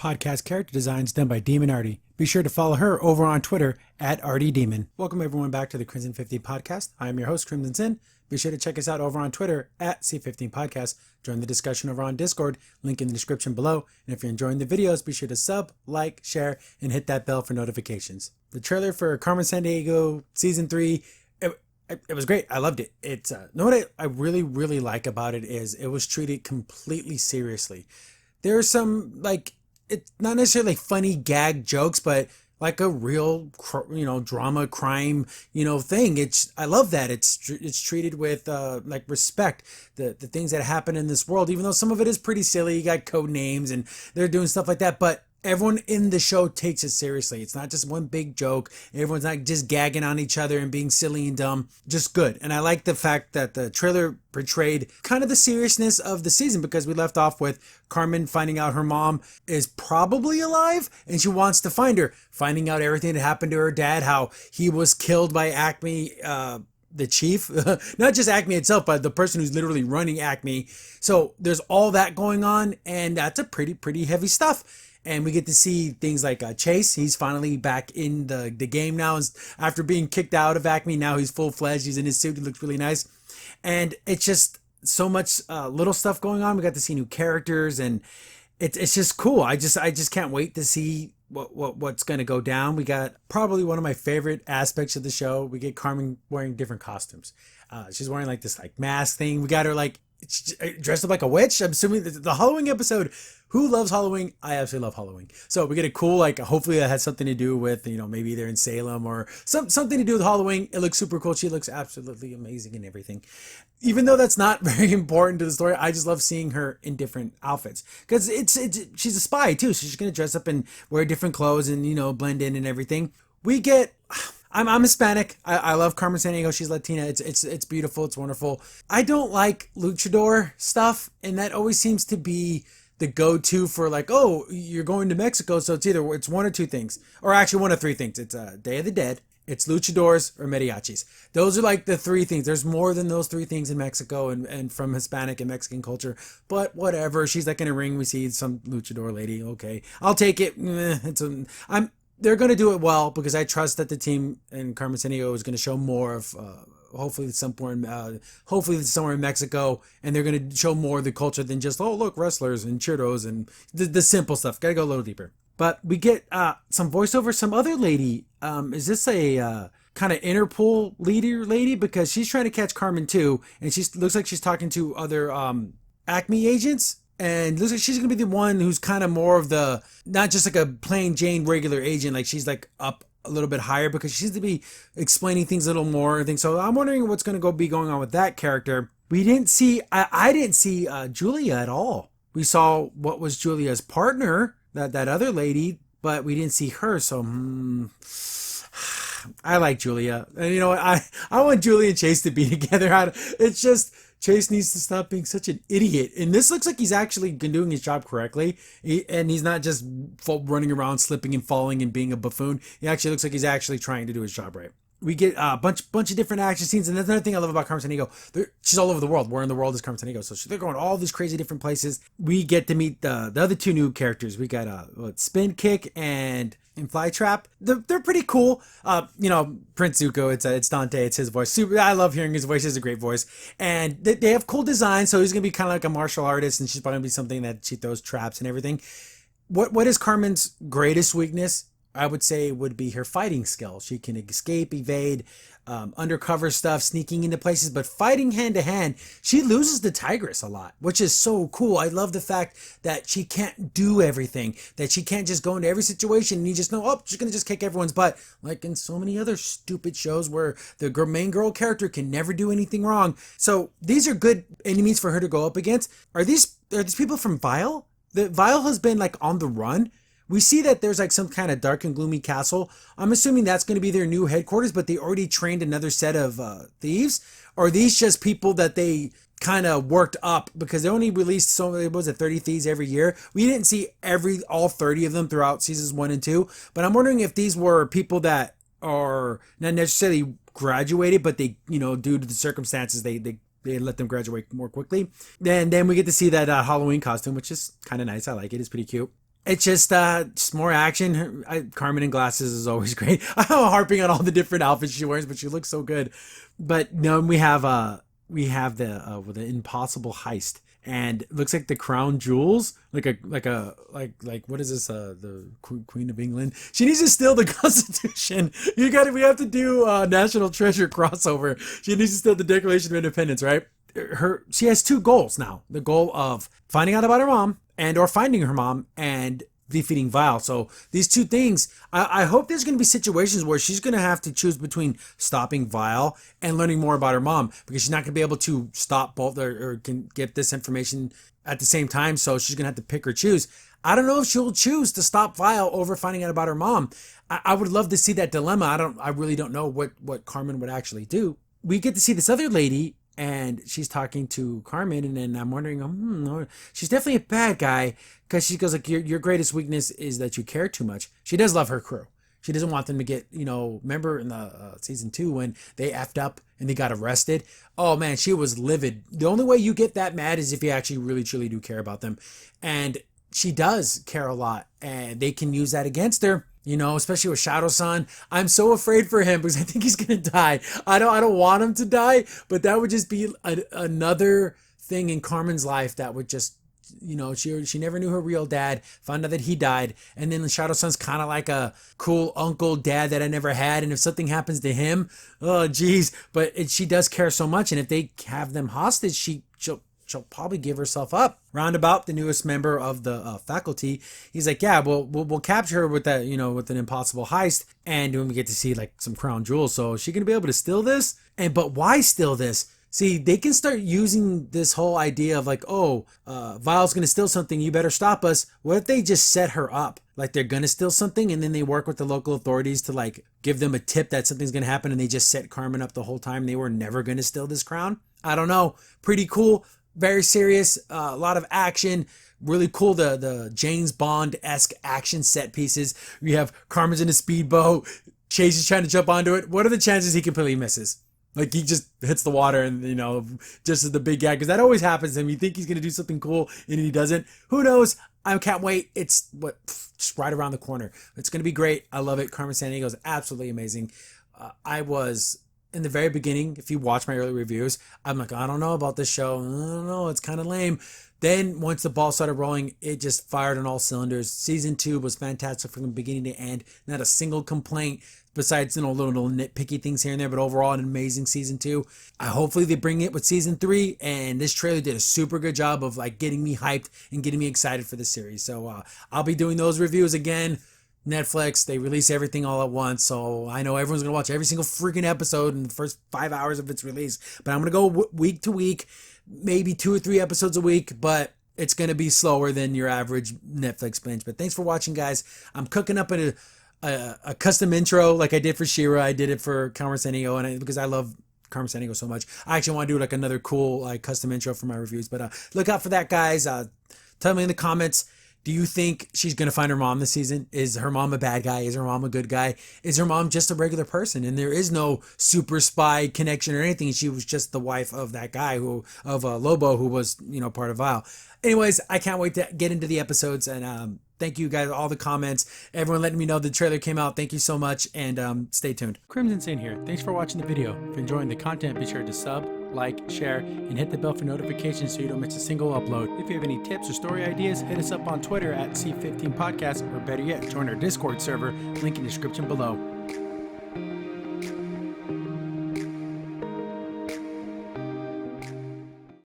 podcast character designs done by Demon Artie. Be sure to follow her over on Twitter at ArtieDemon. Welcome everyone back to the Crimson 15 podcast. I am your host, Crimson Sin. Be sure to check us out over on Twitter at C15 Podcast. Join the discussion over on Discord, link in the description below. And if you're enjoying the videos, be sure to sub, like, share, and hit that bell for notifications. The trailer for Carmen Sandiego Season 3, it was great. I loved it. It's know what I really like about it is it was treated completely seriously. There are some, it's not necessarily funny gag jokes, but like a real, drama, crime, thing. I love that. It's treated with, respect. The things that happen in this world, even though some of it is pretty silly. You got code names and they're doing stuff like that, but everyone in the show takes it seriously. It's not just one big joke. Everyone's not just gagging on each other and being silly and dumb. Just good. And I like the fact that the trailer portrayed kind of the seriousness of the season, because we left off with Carmen finding out her mom is probably alive and she wants to find her, finding out everything that happened to her dad, how he was killed by A.C.M.E, the chief, not just A.C.M.E itself, but the person who's literally running A.C.M.E. So there's all that going on, and that's a pretty heavy stuff. And we get to see things like Chase. He's finally back in the game now. After being kicked out of A.C.M.E, now he's full-fledged. He's in his suit. He looks really nice. And it's just so much little stuff going on. We got to see new characters, and it's just cool. I just can't wait to see what's going to go down. We got probably one of my favorite aspects of the show. We get Carmen wearing different costumes. She's wearing this mask thing. We got her dressed up like a witch. I'm assuming the Halloween episode. Who loves Halloween? I absolutely love Halloween. So we get a cool, hopefully that has something to do with, maybe they're in Salem or something to do with Halloween. It looks super cool. She looks absolutely amazing and everything. Even though that's not very important to the story, I just love seeing her in different outfits. Because she's a spy too, so she's going to dress up and wear different clothes and, blend in and everything. We get... I'm Hispanic. I love Carmen Sandiego. She's Latina. It's beautiful. It's wonderful. I don't like luchador stuff, and that always seems to be the go-to for you're going to Mexico, so it's one or two things, or actually one of three things. It's Day of the Dead, it's luchadors, or mariachis. Those are the three things. There's more than those three things in Mexico and from Hispanic and Mexican culture, but whatever. She's in a ring. We see some luchador lady. Okay, I'll take it. They're going to do it well, because I trust that the team and Carmen Sandiego is going to show more of, hopefully somewhere in Mexico, and they're going to show more of the culture than just, oh, look, wrestlers and churros and the simple stuff. Got to go a little deeper. But we get some voiceover, some other lady. Is this a kind of Interpol leader lady? Because she's trying to catch Carmen too, and she looks like she's talking to other A.C.M.E agents. And looks like she's going to be the one who's kind of more of the, not just a plain Jane regular agent, she's up a little bit higher, because she seems to be explaining things a little more and things. So I'm wondering what's going to be going on with that character. We didn't see, I didn't see Julia at all. We saw what was Julia's partner, that other lady, but we didn't see her. So, I like Julia. And you know what? I want Julia and Chase to be together. It's just... Chase needs to stop being such an idiot. And this looks like he's actually doing his job correctly. And he's not just running around, slipping and falling and being a buffoon. He actually looks like he's actually trying to do his job right. We get a bunch of different action scenes. And that's another thing I love about Carmen Sandiego. She's all over the world. Where in the world is Carmen Sandiego? So they're going all these crazy different places. We get to meet the other two new characters. We got Spin Kick and Flytrap. They're pretty cool. Prince Zuko, it's Dante, it's his voice. I love hearing his voice. He has a great voice. And they have cool design, so he's going to be kind of like a martial artist, and she's probably going to be something that she throws traps and everything. What is Carmen's greatest weakness? I would say would be her fighting skill. She can escape, evade, undercover stuff, sneaking into places, but fighting hand to hand, she loses to Tigress a lot, which is so cool. I love the fact that she can't do everything, that she can't just go into every situation and you just know, oh, she's going to just kick everyone's butt. Like in so many other stupid shows where the main girl character can never do anything wrong. So these are good enemies for her to go up against. Are these people from V.I.L.E? The V.I.L.E has been on the run. We see that there's some kind of dark and gloomy castle. I'm assuming that's going to be their new headquarters, but they already trained another set of thieves. Or are these just people that they kind of worked up, because they only released 30 thieves every year? We didn't see all 30 of them throughout seasons 1 and 2, but I'm wondering if these were people that are not necessarily graduated, but they, due to the circumstances, they let them graduate more quickly. And then we get to see that Halloween costume, which is kind of nice. I like it. It's pretty cute. It's just more action. Carmen in glasses is always great. I'm harping on all the different outfits she wears, but she looks so good. But no, we have the impossible heist, and it looks like the crown jewels, like what is this? The Queen of England. She needs to steal the Constitution. We have to do National Treasure crossover. She needs to steal the Declaration of Independence, right? She has two goals now: the goal of finding out about her mom and or finding her mom and defeating V.I.L.E. So these two things, I hope there's going to be situations where she's going to have to choose between stopping V.I.L.E. and learning more about her mom, because she's not going to be able to stop both or can get this information at the same time. So she's going to have to pick or choose. I don't know if she'll choose to stop V.I.L.E. over finding out about her mom. I would love to see that dilemma. I really don't know what Carmen would actually do. We get to see this other lady, and she's talking to Carmen, and then I'm wondering, she's definitely a bad guy, because she goes like, your greatest weakness is that you care too much. She does love her crew. She doesn't want them to get, remember in the season 2 when they effed up and they got arrested? Oh man, she was livid. The only way you get that mad is if you actually really truly do care about them. And she does care a lot, and they can use that against her. Especially with Shadow-san. I'm so afraid for him because I think he's gonna die. I don't want him to die, but that would just be another thing in Carmen's life that would just, she never knew her real dad, found out that he died, and then Shadow-san's kind of like a cool uncle dad that I never had, and if something happens to him, oh geez. But she does care so much, and if they have them hostage, she'll probably give herself up. Roundabout, the newest member of the faculty, he's like, yeah, we'll capture her with that, with an impossible heist, and when we get to see like some crown jewels. So is she gonna be able to steal this? But why steal this? See, they can start using this whole idea of like, V.I.L.E.'s gonna steal something, you better stop us. What if they just set her up? Like they're gonna steal something, and then they work with the local authorities to like give them a tip that something's gonna happen, and they just set Carmen up the whole time. They were never gonna steal this crown. I don't know. Pretty cool. Very serious, a lot of action, really cool. The James Bond-esque action set pieces. We have Carmen's in a speedboat, Chase is trying to jump onto it. What are the chances he completely misses? Like he just hits the water and, just as the big guy, because that always happens to him. You think he's going to do something cool and he doesn't. Who knows? I can't wait. It's just right around the corner. It's going to be great. I love it. Carmen Sandiego is absolutely amazing. I was... in the very beginning, if you watch my early reviews, I'm like, I don't know about this show. I don't know. It's kind of lame. Then once the ball started rolling, it just fired on all cylinders. Season 2 was fantastic from the beginning to end. Not a single complaint besides, little nitpicky things here and there, but overall an amazing season 2. Hopefully they bring it with season 3, and this trailer did a super good job of like getting me hyped and getting me excited for the series. So I'll be doing those reviews again. Netflix, they release everything all at once, so I know everyone's gonna watch every single freaking episode in the first 5 hours of its release. But I'm gonna go week to week, maybe 2 or 3 episodes a week, but it's gonna be slower than your average Netflix binge. But thanks for watching, guys. I'm cooking up a custom intro like I did for She-Ra. I did it for Carmen Sandiego, and because I love Carmen Sandiego so much, I actually want to do like another cool like custom intro for my reviews. But look out for that, guys. Tell me in the comments. Do you think she's going to find her mom this season? Is her mom a bad guy? Is her mom a good guy? Is her mom just a regular person? And there is no super spy connection or anything. She was just the wife of that guy of Lobo, who was, part of V.I.L.E. Anyways, I can't wait to get into the episodes. And thank you guys, all the comments, everyone letting me know the trailer came out. Thank you so much. And stay tuned. Crimson Saint here. Thanks for watching the video. If you're enjoying the content, be sure to sub, like, share, and hit the bell for notifications so you don't miss a single upload. If you have any tips or story ideas, hit us up on Twitter at C15 Podcast, or better yet, join our Discord server, link in the description below.